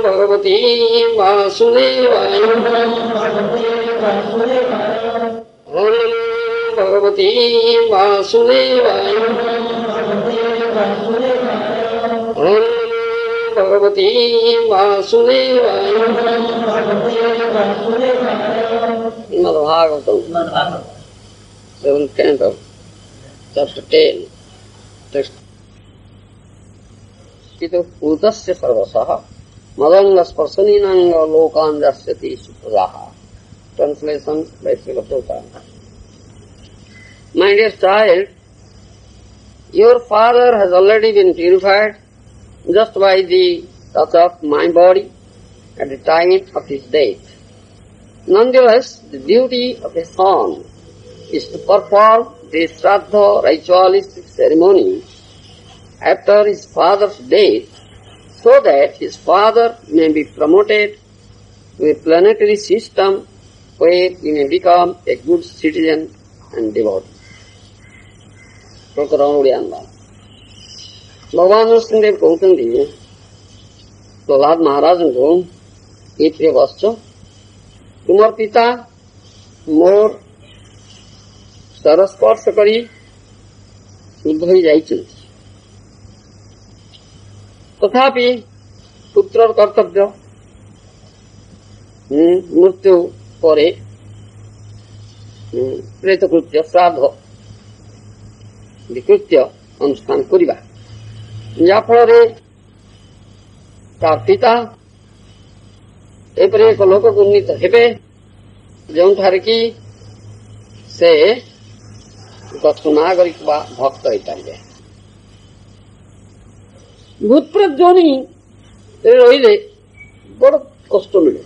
भगवती वासुदेवाय। ओम नमो भगवती वासुदेवाय। ओम नमो भगवती वासुदेवाय। श्रीमद्भागवतम् seventh canto, chapter 10, text. Ito utasya sarvasaha madanga sparsaninanga lokan dasyati supraha. Translation by Srila Prabhupada. My dear child, your father has already been purified just by the touch of my body at the time of his death. Nonetheless, the duty of a son is to perform the Shraddha ritualistic ceremony after his father's death so that his father may be promoted to a planetary system where he may become a good citizen and devotee. भगवान नरसिंहदेव कहते प्रहलाद महाराज को ये प्रिय वत्स तुमर पिता मोर सरस्पर्श करी शुद्ध हो जाइछन् तथापि पुत्र कर्तव्य मृत्यु परे प्रेतकृत्य श्राद्ध विकृत्य अनुष्ठान करिबा या फଳରେ तार पिता एपरि एक लोक उन्नीत हेबे जोंठारे कि से नागरिक वा भक्त होइपारे भूतप्रेत जोनि रहिले बड़ कष्ट मिले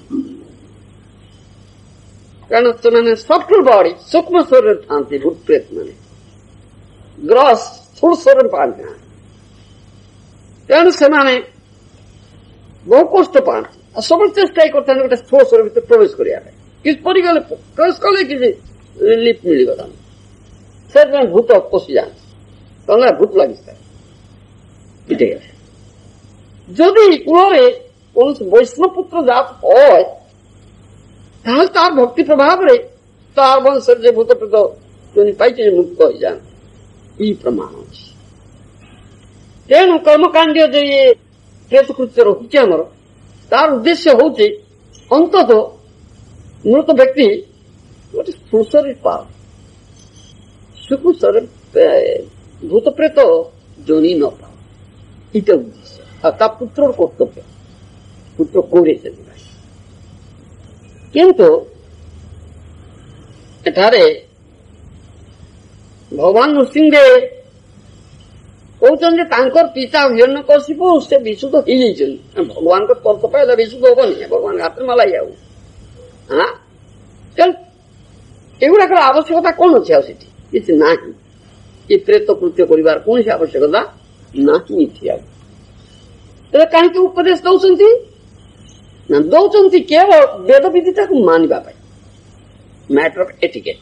कारण से सफ्ट बॉडी सूक्ष्म शरीर था भूतप्रेत माने ग्रस स्थूल शरीर पाते तेणु से बहु कष्ट पाते सब चेष्टा करते गोटे स्थूल शरीर भर प्रवेश करें किपरि गले प्रवेश कले कि रिलीफ मिलगला से भूत पशि जाए भूत लगे पिटे जदि कूल कौन वैष्णव पुत्र जात हो तार भक्ति प्रभाव रे तार वंश जे भूत प्रेत पाई मुक्त हो जाए प्रमाण तेणु कर्मकांड जो ये प्रेतकृत्य रही आमर तार उद्देश्य हूँ अंतत मृत व्यक्ति गोटे स्थूल शरीर पाओ सूक्ष्म शरीर भूत प्रेत जोनि न पाओ इटा उद्देश्य ता पुत्र कर्तव्य पुत्र कौरे किंतु एठारे भगवान नृसिंहदेव कहते पिता हिरण्यकशिपु से विशुद्ध हो जाइछन् भगवान को कर्तव्य विशुद्ध हेबनी भगवान हाथ में लाई हाँ एगुड़ाक आवश्यकता कौन अच्छे किसी ना ये प्रेत कृत्य कर कौन सी आवश्यकता ना कहीं उपदेश दौरान केवल वेद विधिटा को मानवा मैटर ऑफ एटिकेट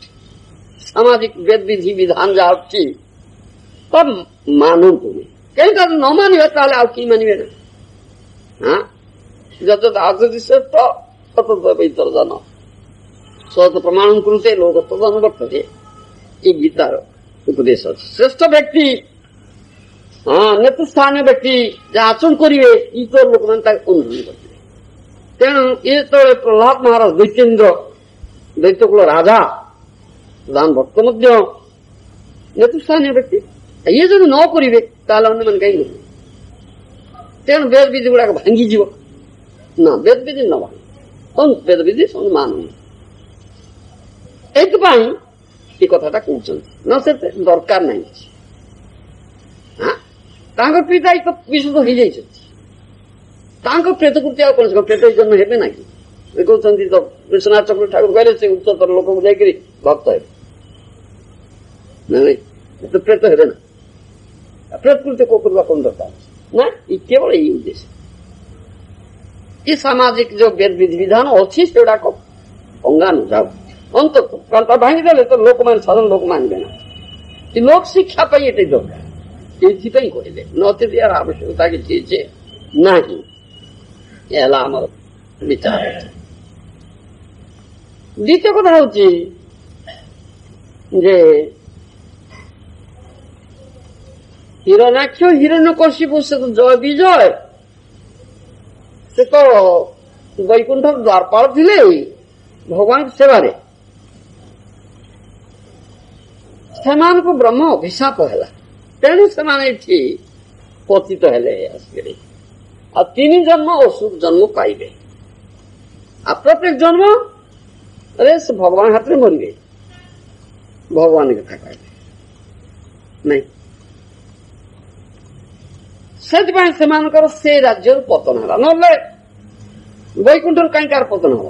सामाजिक वेद विधि विधान जहाँ अच्छी तब मानु तुम्हें कहीं तो न मानवे कि मानवे ना हाँ जत आदि श्रेष्ठ तत्तर जन सत प्रमाण कुरुते लोक तदनुवर्तते ये गीतार उपदेश श्रेष्ठ व्यक्ति हाँ नेतृस्थानीय व्यक्ति जहाँ आचरण करेंगे इतर लोक मैंने अनुसरण करेंगे तेणु ये प्रहलाद महाराज दैत्येन्द्र दैत्यकुल राजा प्रधान भक्त नेतृस्थानीय व्यक्ति ये जब न करेंगे मैंने कहीं तेणु वेद विधि गुड़ाक भांगी ना वेद विधि न भांग वेद विधि मानु एपाई ये कथा कहते न से दरकार ना हाँ पिता तो विशुद्ध हो जाइए प्रेतकृत्य कौन से प्रेत जन्म हे ना कि कहते तो विश्वनाथ चक्र ठाकुर कहले से उच्चतर लोक को जाकि भक्त हे तो प्रेत हे ना प्रेतकृत्य को करवा कौन दरकार ना ये केवल यही उद्देश्य ये सामाजिक जो वेद विधि विधान अच्छी से अंगा न जाओ अंत भांगीदे तो लोक मान साधारण लोक मानबे ना लोक शिक्षा पाई ये दरकार ये कहले न यार आवश्यकता की चीज नहीं ଏ ହେଲା ଆମର ବିଚାର। ଦ୍ୱିତୀୟ କଥା ହଉଛି ଯେ ହିରଣ୍ୟାକ୍ଷ ହିରଣ୍ୟକଶିପୁ ସେ ତ ଜୟ ବିଜୟ, ସେ ତ ବୈକୁଣ୍ଠ ଦ୍ୱାରପାଳ ଥିଲେ ଭଗବାନଙ୍କ ସେବାରେ। ସେମାନଙ୍କୁ ବ୍ରହ୍ମ ଅଭିଶାପ ହେଲା, ତେଣୁ ସେମାନେ ଏଠି ପତିତ ହେଲେ ଆସିକରି। ଆଉ 3 ଜନ୍ମ ଅସୁର ଜନ୍ମ ପାଇବେ। ଆଉ ପ୍ରତ୍ୟେକ ଜନ୍ମରେ ସେ ଭଗବାନ ହାତରେ ମରିବେ, ଭଗବାନ କଥା କହିବେ ନାଇଁ। ସେଥିପାଇଁ ସେମାନଙ୍କର ସେ ରାଜ୍ୟରୁ ପତନ ହେଲା, ନହେଲେ ବୈକୁଣ୍ଠରୁ କାହିଁ କାହାର ପତନ ହବ?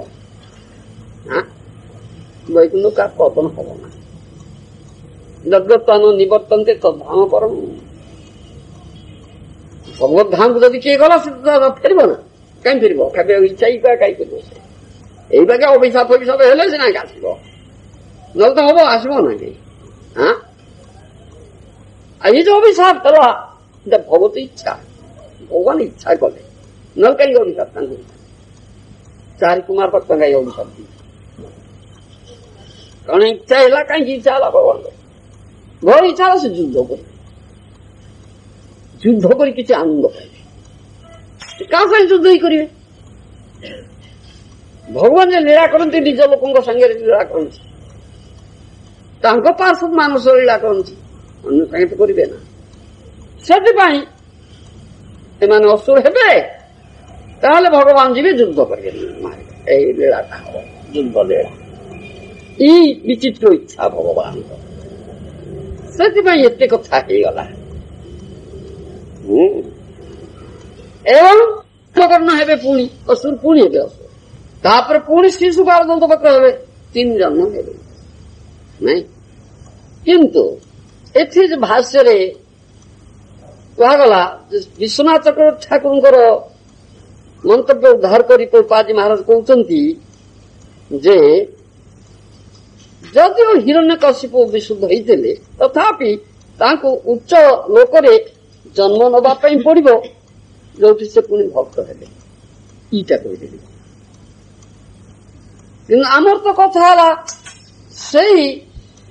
ବୈକୁଣ୍ଠ କାହାର ପତନ ହବ ନା। ଯଦ୍ଗତାନ ନିବର୍ତ୍ତନ୍ତେ ତଦ୍ଧାମ ପରମ। ଭଗବତ ଧାମକୁ ଯଦି କିଏ ଗଲା ସେ ଫେରିବ ନା, କାହିଁ ଫେରିବ? କେବେ ଇଚ୍ଛା କାହିଁ କରିବ? ଏଇ ବାକି ଅଭିଶାପ ଫଭିଶାପ ହେଲେ ସିନା ଆସିବ, ନହେଲେ ତ ହବ ଆସିବ ନା କେହି। ଏଇ ଯୋଉ ଅଭିଶାପ ହେଲା ଭଗବତ ଇଚ୍ଛା, ଭଗବାନ ଇଚ୍ଛା କଲେ, ନହେଲେ କାହିଁକି ଅଭିଶାପ ତାଙ୍କୁ? 4 କୁମାର ଭକ୍ତ କାହିଁ ଅଭିଶାପ ଦିଏ? କାରଣ ଇଚ୍ଛା ହେଲା, କାହିଁକି ଇଚ୍ଛା ହେଲା ଭଗବାନଙ୍କର? ଘର ଇଚ୍ଛା ହେଲା ସେ ଯୁଦ୍ଧ କରିବେ, ଯୁଦ୍ଧ କରି କିଛି ଆନନ୍ଦ ପାଇବେ। କାହା ସାଙ୍ଗେ ଯୁଦ୍ଧ ହିଁ କରିବେ? ଭଗବାନ ଯେ ଲୀଳା କରନ୍ତି ନିଜ ଲୋକଙ୍କ ସାଙ୍ଗରେ ଲୀଳା କରନ୍ତି, ତାଙ୍କ ପାର୍ଶ୍ୱ ମାନସ ଲୀଳା କରନ୍ତି, ଅନ୍ୟ ସାଙ୍ଗେ ତ କରିବେ ନା। ସେଥିପାଇଁ ସେମାନେ ଅସୁର ହେବେ, ତାହେଲେ ଭଗବାନ ଯିବେ ଯୁଦ୍ଧ କରିବେ, ଏଇ ଲୀଳାଟା ହବ ଯୁଦ୍ଧ ଲୀଳା। ଏଇ ବିଚିତ୍ର ଇଚ୍ଛା ଭଗବାନଙ୍କ, ସେଥିପାଇଁ ଏତେ କଥା ହେଇଗଲା। ଏବଂ କର୍ଣ୍ଣ ହେବେ ପୁଣି ଅସୁର, ପୁଣି ହେବେ ଅସୁର, ତାପରେ ପୁଣି ଶିଶୁପାଳ ଦନ୍ତବକ୍ର ହେବେ, 3 ଜନ୍ମ ହେବେ ନାଇଁ। କିନ୍ତୁ ଏଠି ଭାଷ୍ୟରେ କୁହାଗଲା, ବିଶ୍ୱନାଥ ଠାକୁରଙ୍କର ମନ୍ତବ୍ୟ ଉଦ୍ଧାର କରି ପ୍ରଭୁପାଦ ମହାରାଜ କହୁଛନ୍ତି ଯେ ଯଦିଓ ହିରଣ୍ୟକଶିପୁ ବିଶୁଦ୍ଧ ହେଇଥିଲେ, ତଥାପି ତାଙ୍କୁ ଉଚ୍ଚ ଲୋକରେ ଜନ୍ମ ନେବା ପାଇଁ ପଡିବ, ଯୋଉଠି ସେ ପୁଣି ଭକ୍ତ ହେଲେ। ଏଇଟା କହିଦେଲି। କିନ୍ତୁ ଆମର ତ କଥା ହେଲା ସେଇ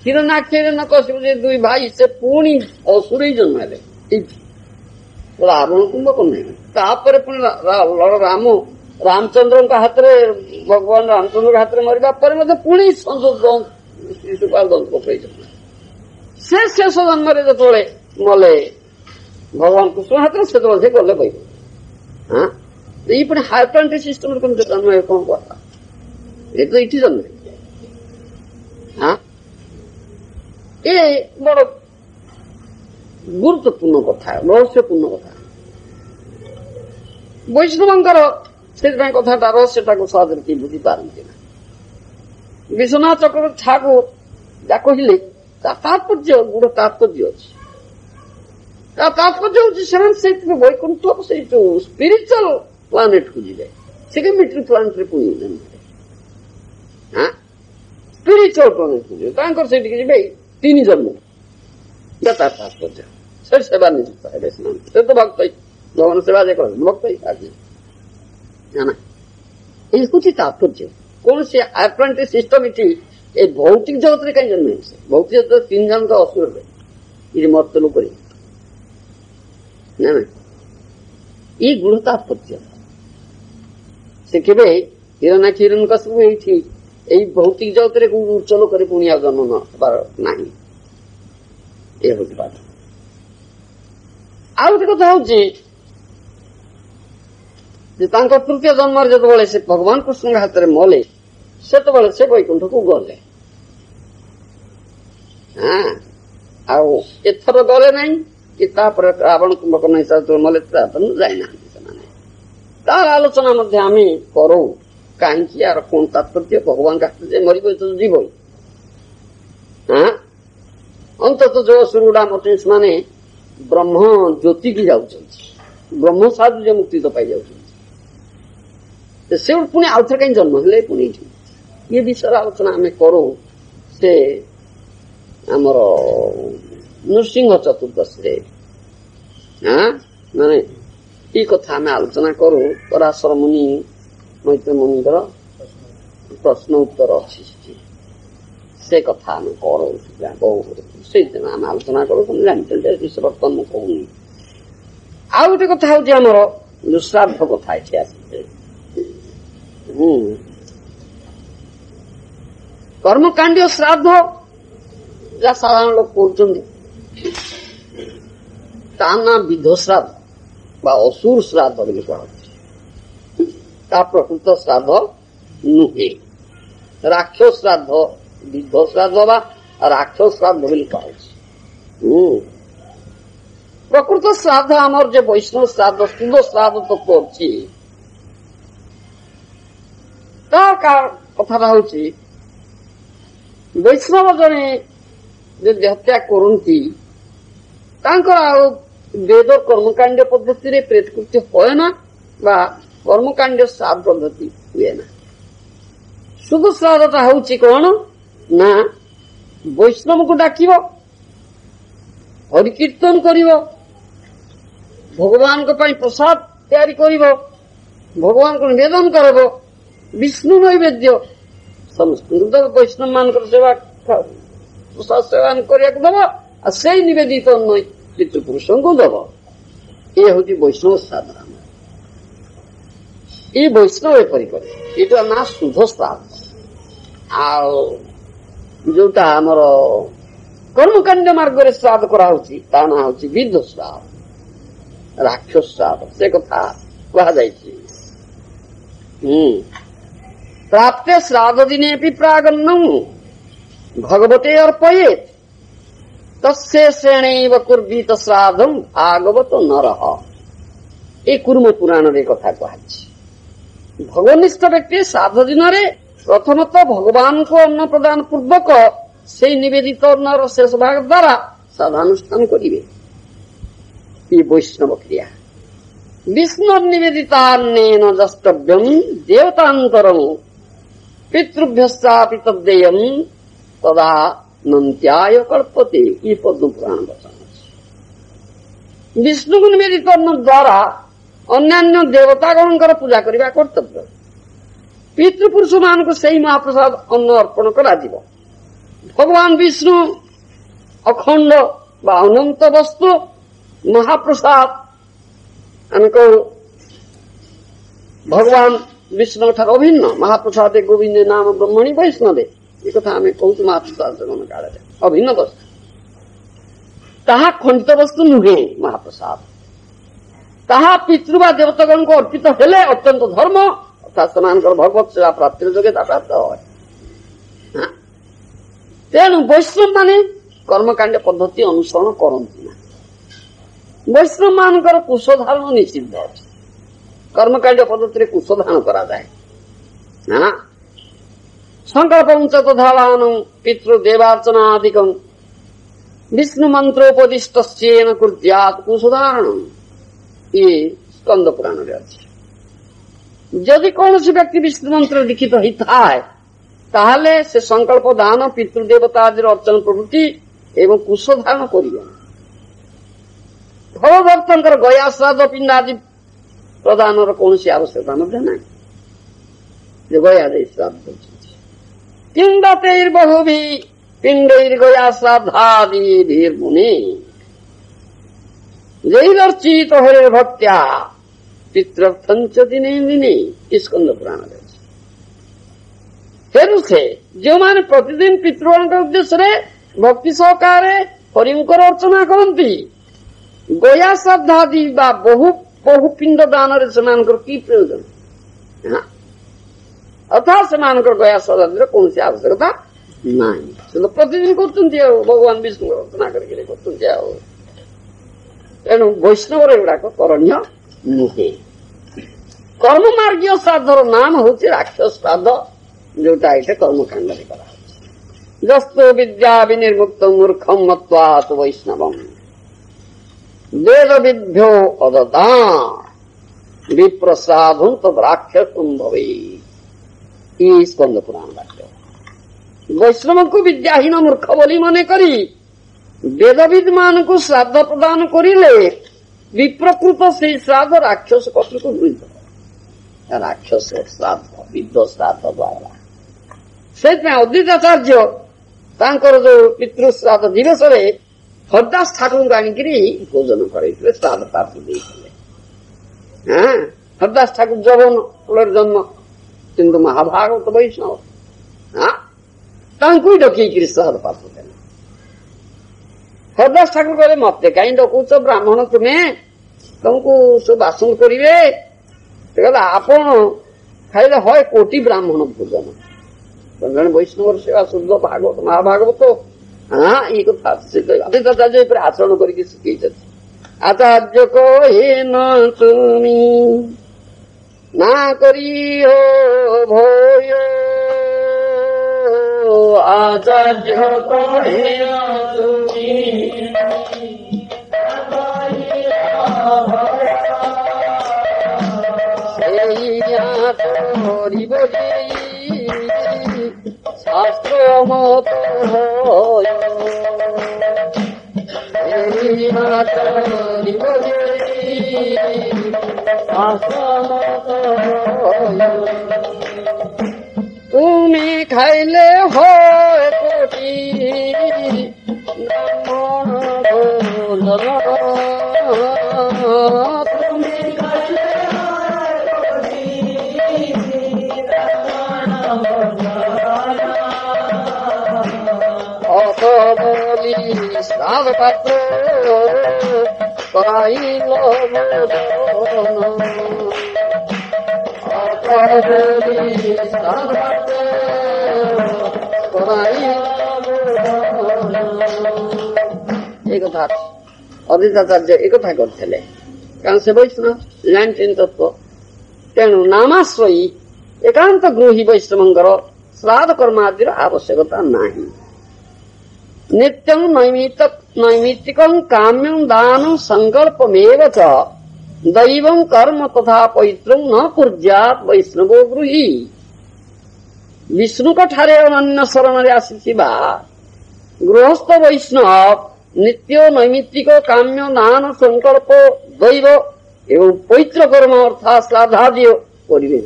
ହିରଣ୍ୟାକ୍ଷ ହିରଣ୍ୟକଶିପୁ ଯେ 2 ଭାଇ, ସେ ପୁଣି ଅସୁର ହିଁ ଜନ୍ମ ହେଲେ ଏଇଠି ରାବଣ କୁମ୍ଭକର୍ଣ୍ଣ ନାହିଁ। ତାପରେ ପୁଣି ରାମଚନ୍ଦ୍ରଙ୍କ ହାତରେ, ଭଗବାନ ରାମଚନ୍ଦ୍ରଙ୍କ ହାତରେ ମରିବା ପରେ ମଧ୍ୟ ପୁଣି ଶିଶୁପାଳ ଦନ୍ତବକ୍ର ହେଇଛନ୍ତି। ସେ ଶେଷ ଜନ୍ମରେ ଯେତେବେଳେ ମଲେ ଭଗବାନ କୃଷ୍ଣ ହାତରେ, ସେତେବେଳେ ସେ ଗଲେ କହିବେ। ଏଇ ପୁଣି ହାୟର ପ୍ଲାନେଟରୀ ସିଷ୍ଟମରେ କେମିତି ଜନ୍ମ ହୁଏ କଣ କଥା? ଏ ତ ଏଇଠି ଜନ୍ମ। ଏ ବଡ ଗୁରୁତ୍ୱପୂର୍ଣ୍ଣ କଥା, ରହସ୍ୟପୂର୍ଣ୍ଣ କଥା। ବୈଷ୍ଣବଙ୍କର ସେଥିପାଇଁ କଥାଟା ରହସ୍ୟଟାକୁ ସହଜରେ କେହି ବୁଝିପାରନ୍ତି ନା। ବିଶ୍ୱନାଥ ଚକ୍ରବର୍ତ୍ତୀ ଠାକୁର ଯାହା କହିଲେ ତା ତାତ୍ପର୍ଯ୍ୟ, ଗୁଡ ତାତ୍ପର୍ଯ୍ୟ ଅଛି। ତା ତାତ୍ପର୍ଯ୍ୟ ହଉଛି ସେମାନେ ସେଇଥିପାଇଁ ବୈକୁଣ୍ଠ, ସେଇ ଯୋଉ ସ୍ପିରିଚୁଆଲ ପ୍ଲାନେଟକୁ ଯିବେ, ସେ ମେଟ୍ରିକ ପ୍ଲାନେଟରେ ପୁଣି ସ୍ପିରିଚୁଆଲ ପ୍ଲାନେଟକୁ ଯିବେ, ତାଙ୍କର ସେଇଠିକି ଯିବେ 3 ଜନ୍ମ। ତାର ତାତ୍ପର୍ଯ୍ୟ, ସେ ସେବା ନିଯୁକ୍ତ ହେବେ ସେମାନେ। ସେ ତ ଭକ୍ତ, ଭଗବାନ ସେବା ଯେ କରନ୍ତି ଭକ୍ତ ଆଜି ନା। ଏଇ ହଉଛି ତାତ୍ପର୍ଯ୍ୟ। କୌଣସି ପ୍ଲାନେଟରୀ ସିଷ୍ଟମ ଏଠି ଏ ଭୌତିକ ଜଗତରେ କାହିଁ ଜନ୍ମ ହେଇଛି? ଭୌତିକ ଜଗତରେ 3 ଜଣ ତ ଅସୁର ହେବେ, ଏଠି ମର୍ତ୍ତ ଲୋକରେ ନା। ଏଇ ଗୁଣ ତାତ୍ପର୍ଯ୍ୟ। ସେ କେବେ ହିରଣ୍ୟାକ୍ଷ ହିରଣ୍ୟକଶିପୁ ଏଇଠି ଏଇ ଭୌତିକ ଜଗତରେ ଉଚ୍ଚ ଲୋକରେ ପୁଣି ଆଉ ଜନ୍ମ ହେବାର ନାହିଁ। ଏ ହଉଛି ପାଠ। ଆଉ ଗୋଟେ କଥା ହଉଛି ଯେ ତାଙ୍କ 3ୟ ଜନ୍ମରେ ଯେତେବେଳେ ସେ ଭଗବାନ କୃଷ୍ଣଙ୍କ ହାତରେ ମଲେ, ସେତେବେଳେ ସେ ବୈକୁଣ୍ଠକୁ ଗଲେ। ଆଉ ଏଥର ଗଲେ ନାହିଁ କି ତାପରେ ରାବଣ କୁମ୍ଭକର୍ଣ୍ଣ ହିସାବରେ ମଲେ, ତାପରେ ଯାଇନାହାନ୍ତି ସେମାନେ। ତାର ଆଲୋଚନା ମଧ୍ୟ ଆମେ କରୁ, କାହିଁକି ଆର କଣ ତାତ୍ପର୍ଯ୍ୟ, ଭଗବାନଙ୍କ ହାତରେ ଯେ ମରିବ ଯିବ। ଅନ୍ତତଃ ଯୋଉ ଅସୁରଗୁଡା ମତେ ସେମାନେ ବ୍ରହ୍ମ ଜ୍ୟୋତିକି ଯାଉଛନ୍ତି, ବ୍ରହ୍ମ ସାହାଯ୍ୟ ମୁକ୍ତି ତ ପାଇଯାଉଛନ୍ତି। ସେ ପୁଣି ଆଉଥରେ କାହିଁ ଜନ୍ମ ହେଲେ ପୁଣି ଏଠି, ଏ ବିଷୟରେ ଆଲୋଚନା ଆମେ କରୁ। ସେ ଆମର ନୃସିଂହ ଚତୁର୍ଦ୍ଦଶୀରେ ମାନେ ये कथा आम आलोचना करूँ पराशर मुनि मैत्र मुनिर प्रश्न उत्तर अच्छी से कथा आम से आम आलोचना करूँ जानते विषय बर्तमान मुझे कहूनी आउ गोटे कथा हूँ आमर जो श्राद्ध कथा ये आसे कर्मकांड श्राद्ध जहाँ साधारण लोग करना विध श्राद्ध बा असुर श्राद्ध बोली कह प्रकृत श्राद्ध नुहे राक्षस श्राद्ध विध श्राद्ध बा राक्षस श्राद्ध बोली कह प्रकृत श्राद्ध आमर जो वैष्णव श्राद्ध शुद्ध श्राद्ध तो करछि कथा हूँ वैष्णव जने जो हत्या करती वेद कर्मकांड पद्धति रे प्रेतकृत्य होए ना बा कर्मकांड श्राद्ध पद्धति हुए ना शुद्ध श्राद्धटा हूँ कौन ना वैष्णव को डाकिब हरिकीर्तन करिब भगवान को पाई प्रसाद तैयारी करिब भगवान को निवेदन करब विष्णु नैवेद्य समस्त वैष्णव मान सेवा प्रसाद सेवन करिया दब आ से निवेदित नई पितृपुरुष को दब ये हूँ वैष्णव श्राद्ध ये वैष्णव एपरी ये ना शुद्ध श्राद्ध जोटा आमर कर्मकांड मार्ग श्राद्ध कराऊँच ता ना हूँ विध श्राद्ध राक्षस श्राद्ध से कथा कह प्राप्ते श्राद्ध दिने प्रागन्नौ भगवते अर्पयेत् तस्येषेणैव कुर्वीत श्राद्धं भागवत नरः ये कुर्म पुराण रे कथा कहाछि भगवनिष्ठ व्यक्ति श्राद्ध दिन प्रथमतः भगवान को अन्न प्रदान पूर्वक से निवेदित अन्नर शेष भाग द्वारा श्राद्धानुष्ठान करिवे ये वैष्णव क्रिया विष्णु निवेदितान्नेन द्रष्टव्यं देवतान्तरं पितृभ्यश्चापि तद्देयं तदा नन्त्याय कल्पते ये पद्म पुराण वचन विष्णु को निवेदित अन्न द्वारा अन्यान्य देवतागण पूजा करने कर्तव्य पितृपुरुष मान को सही महाप्रसाद अन्न अर्पण करा भगवान विष्णु अखंड बा अनंत वस्तु महाप्रसाद आम कहू भगवान विष्णु ठार अभिन्न महाप्रसाद गोविंद नाम ब्रह्मणी वैष्णवे ये कथा आम कहूँ महाप्रसाद जगन काल अभिन्न वस्तु ताहा खंडित वस्तु नुहे महाप्रसाद ताहा पितृ बा देवतागण को अर्पित हेले अत्यंत धर्म अर्थात से भगवत सेवा प्राप्ति योग्यता प्राप्त है तेणु वैष्णव माने कर्मकांड पद्धति अनुसरण करती ना वैष्णव मानकर कुशधारण निषिद्ध अच्छे कर्मकांड पद्धति कुशधारण करा जाए हाँ संकल्प चतुर्धावान पितृदेवार्चनादिकं विष्णु मंत्रोपदिष्ट कुर्यात् कुशधारण ये स्कंद पुराण रे अच्छे जदि कौन व्यक्ति विष्णु मंत्र लिखित होता है ताहले से संकल्प दान पितृदेवता आदि अर्चन प्रवृत्ति एवं कुशधारण करिवे भगवतंकर गया श्राद्ध पिंड आदि प्रदान कौन आवश्यकता ना गया दे श्राद्ध किंदतेर्बहुभि पिंडैर्गया श्राद्धादिभिर्मुने जैर्चित हरे भक्त्या पितृर्थं च दिने दिने स्कंद पुराण फेरू से जो माने प्रतिदिन पितृगण उद्देश्य भक्ति सहकारे हरिंकर अर्चना करती गया श्राद्धादि बा बहु बहु पिंड दान की प्रयोजन अर्थात से गया श्राद्धादि कौन सी आवश्यकता नहीं तो प्रतिदिन कर भगवान विष्णु अर्चना करके तेणु वैष्णव एगुड़ाक करणीय नुहे कर्म मार्गीय श्राद्धर नाम हूँ राक्षस श्राद्ध जोटा ये कर्मकांड जस्तो विद्या विनिर्मुक्त मूर्खम मत्वात् वैष्णवम वेद विद्यो अदता विप्रसादं तद राक्षसं भवेत् स्कंद पुराण वाक्य वैष्णव को विद्याहीन मूर्ख बोली मने करी वेदविद मान को श्राद्ध प्रदान करिले विप्रकृत से श्राद्ध राक्षस कतृक गृहीत राक्षस श्राद्ध विद्ध श्राद्ध द्वारा से अद्वैताचार्य तांकर जो पितृ श्राद्ध दिवस रे हरदास ठाकुर को आनिकी भोजन करे श्राद्ध पात्र देते हरदास ठाकुर जवन कुलर जन्म किंतु महाभागवत वैष्णव तांकु डकई श्राद्ध पात्र देना हरदास ठाकुर कहले मत कहीं डकुच ब्राह्मण तुम्हें तुमको सब बासन करेंगे आपण खाइले है कोटि ब्राह्मण भोजन जन वैष्णव सेवा शुद्ध भागवत महाभागवत हाँ ये कथा आचार्य आचरण करके शिखई आचार्य कहे न तुमी ना करी हो भय आचार्य कहे न तुमी शास्त्र मत तुम्हें खाइले हो कोटि श्राद्ध पात्र कराइल एक कथा अद्वैताचार्य एक कथा करते कारण से वैष्णव जानते तत्व तेणु नामाश्रयी एकांत गृही वैष्णवंकर श्राद्ध कर्मादिर आवश्यकता नहीं नित्यं नैमित्तिकं काम्यं दानं संकल्पमेव च दैवं कर्म तथा पवित्रं न कुर्यात् वैष्णवो गृही विष्णु ठारे अनन्य शरण रे आसीथिबा गृहस्थ वैष्णव नित्य नैमित्तिक काम्य दान संकल्प दैव एवं पवित्र कर्म अर्थात श्राद्धादि करिबे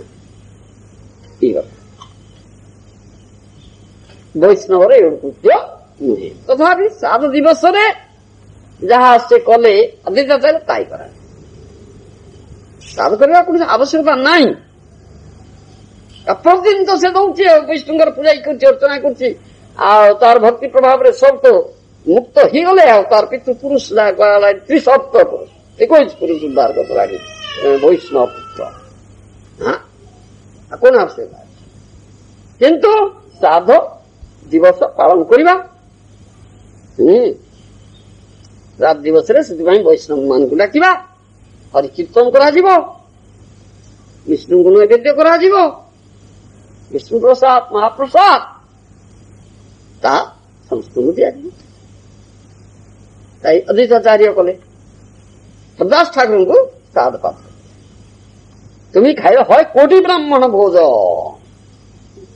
वैष्णव रे कृत्य तथापि श्राद्ध दिवस जहाँ से कले अद्वैताचार्य ताई करा श्राद्ध करने कोई आवश्यकता नहीं प्रतिदिन तो से दौचे वैष्णव पूजा अर्चना कर भक्ति प्रभाव रे सब तो मुक्त ही गले तार पितृपुरुष त्रिसप्त पुरुष 21 पुरुष उद्धार करते लगे वैष्णव पुत्र हाँ कौन आवश्यकता किंतु श्राद्ध दिवस पालन करवा श्राद्ध दिवस वैष्णव मान को डाक हरि कीर्तन करा विष्णु को नैवेद्य करा विष्णु प्रसाद महाप्रसाद समस्त दिया अद्वैताचार्य कले हरदास ठाकुर को श्राद्ध पात्र तुम्हें खाए है कोटि ब्राह्मण भोज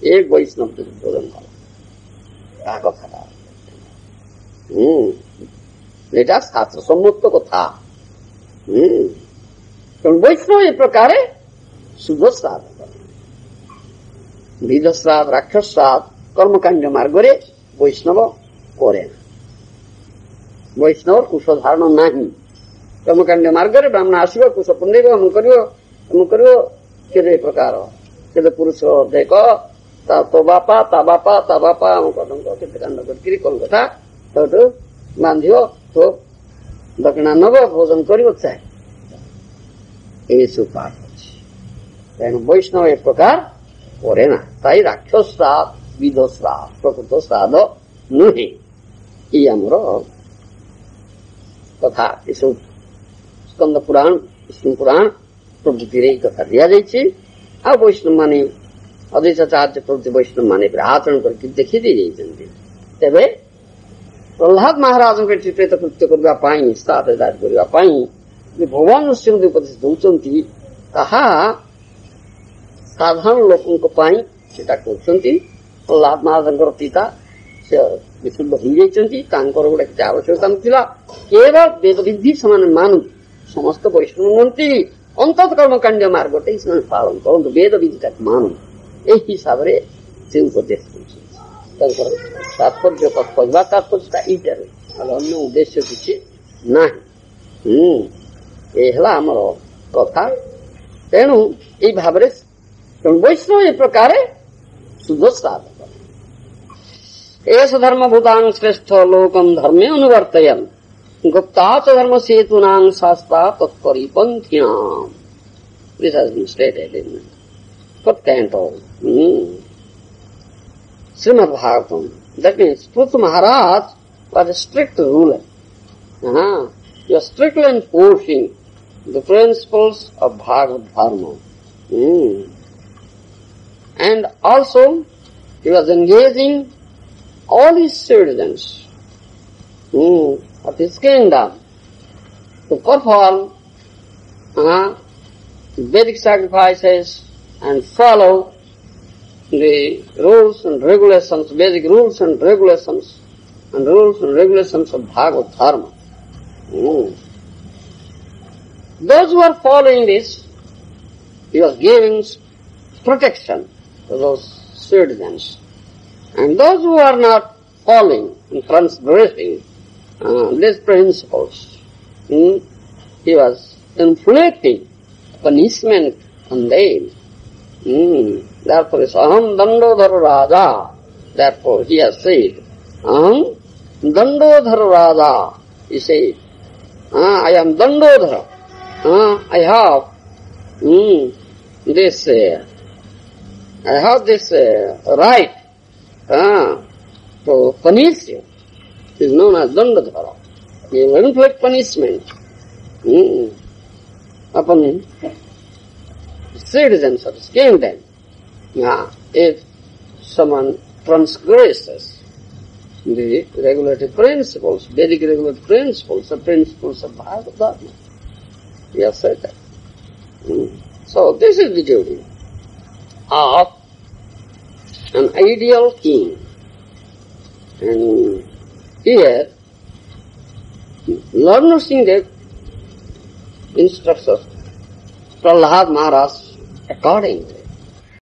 एक वैष्णव भोजन करो कथा এটা শাস্ত্র সম্মত কথা কারণ বৈষ্ণব এই প্রকারে শুদ্ধ শ্রাদ্ধ করে বিধ শ্রাদ্ধ রাক্ষস শ্রাদ্ধ কর্মকাণ্ড মার্গরে বৈষ্ণব করে না বৈষ্ণব কুশ ধারণ ନାହିଁ কর্মকাণ্ড মার্গরে ব্রাহ্মণ আসিব কুশ ପୁଣ୍ଡେଇବ ଅମୁକ କରିବ କେତେ ପ୍ରକାର କେତେ ପୁରୁଷ ଦେଖ ତୋ ବାପା ତା ବାପା ଅମୁକ କେତେ କାଣ୍ଡ କରିକିରି କଣ କଥା तो बांध तो दक्षिणा नब भोजन कर पाठ तेणु वैष्णव एक प्रकार करे ना ताई राक्षस श्राद्ध विध श्राद्ध प्रकृत श्राद्ध नुहे ये आमर कथा स्कंद पुराण विष्णु पुराण प्रभृति कथा दि जाइए आ वैष्णव माने अद्वैताचार्य प्रभृति वैष्णव माने आचरण करके देखी दी जाइए तेरे प्रहलाद महाराज के चित्रित कृत्य करने श्राद्ध करने भगवान से उपदेश दौरान साधारण लोकों प्रहलाद महाराज पिता से विशुद्ध हो जाती गोटे किसी आवश्यकता ना केवल वेद विधि से मानु समस्त वैष्णवमन्त्री अंतत कर्मकाण्ड मार्गटे ସେମାନେ ପାଳନ କରନ୍ତୁ, ବେଦ ବିଧିଟାକୁ ମାନନ୍ତୁ। ଏହି ହିସାବରେ ସେ ଉପଦେଶ ଦେଉଛନ୍ତି। ତାଙ୍କର ତାତ୍ପର୍ଯ୍ୟ କହିବା ତାତ୍ପର୍ଯ୍ୟଟା ଏଇଟାରେ, ଅନ୍ୟ ଉଦ୍ଦେଶ୍ୟ କିଛି ନାହିଁ। ଏ ହେଲା ଆମର କଥା। ତେଣୁ ଏଇ ଭାବରେ ବୈଷ୍ଣବ ଏ ପ୍ରକାର ଶୁଦ୍ଧ ସାଧକ। एष धर्मभूतां श्रेष्ठ लोकं धर्मे अनुवर्तयन् गुप्ता च धर्मसेतूनां शास्त्रा तत्परिपन्थिनाम्. This has been stated in fourth canto, Srimad Bhagavatam. That means Prithu Maharaj was a strict ruler. He was strictly enforcing the principles of Bhagavad Dharma. And also he was engaging all his citizens of his kingdom to perform Vedic sacrifices and follow the rules and regulations, Vedic rules and regulations of Bhagavad Dharma. Those who are following this, he was giving protection to those citizens. And those who are not following and transgressing these principles, he was inflicting punishment on them. Therefore, aham dandodhara raja. Therefore, he has said, aham dandodhara raja. He said, I am dandodhara. I have this right to punish you. It is known as Dandadhara. He will inflict punishment upon citizens of his kingdom. If someone transgresses the regulative principles, Vedic regulative principles, the principles of Bhagavad Dharma. He has said that. So this is the duty of an ideal king. And here, Lord Nrsimhadev instructs us, Prahlad Maharaj accordingly.